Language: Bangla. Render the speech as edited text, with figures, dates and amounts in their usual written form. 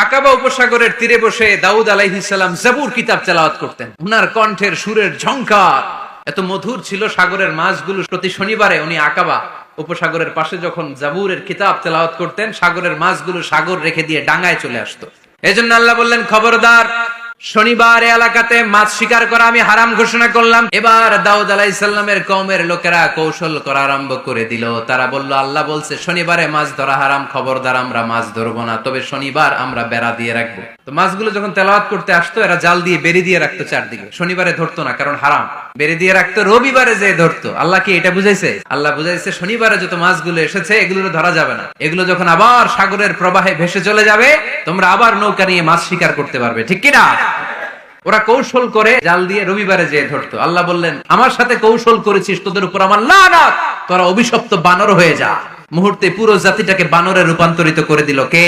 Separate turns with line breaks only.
আকাবা উপসাগরের তীরে বসে দাউদ আলাইহিস সালাম জাবুর কিতাব তেলাওয়াত করতেন। উনার কণ্ঠের সুরের ঝংকার এত মধুর ছিল, সাগরের মাছগুলো প্রতি শনিবারে উনি আকাবা উপসাগরের পাশে যখন জাবুরের কিতাব তেলাওয়াত করতেন, সাগরের মাছগুলো সাগর রেখে দিয়ে ডাঙায় চলে আসতো। এজন্য আল্লাহ বললেন, খবরদার, শনিবার এলাকাতে মাছ শিকার করা আমি হারাম ঘোষণা করলাম। এবার দাউদ আলাইহিস সালামের কওমের লোকেরা কৌশল করা আরম্ভ করে দিল। তারা বলল, আল্লাহ বলছে শনিবারে মাছ ধরা হারাম, খবরদার আমরা মাছ ধরবো না, তবে শনিবার আমরা বেড়া দিয়ে রাখবো। তো মাছগুলো যখন তেলাওয়াত করতে আসতো, এরা জাল দিয়ে বেরি দিয়ে রাখতো চারদিকে, শনিবারে ধরতো না, কারণ হারাম। বেরি দিয়ে রাখতো, রবিবারে যে ধরতো। আল্লাহ কি এটা বুঝাইছে? আল্লাহ বুঝাইছে শনিবারে যত মাছগুলো এসেছে এগুলো ধরা যাবে না, এগুলো যখন আবার সাগরের প্রবাহে ভেসে চলে যাবে, তোমরা আবার নৌকা নিয়ে মাছ শিকার করতে পারবে, ঠিক কিনা? ওরা কৌশল করে জাল দিয়ে রবিবারে যেয়ে ধরতো। আল্লাহ বললেন, আমার সাথে কৌশল করেছিস, তোদের উপর আমার লানত, তোরা অভিশপ্ত বানর হয়ে যা। মুহূর্তে পুরো জাতিটাকে বানরে রূপান্তরিত করে দিল কে?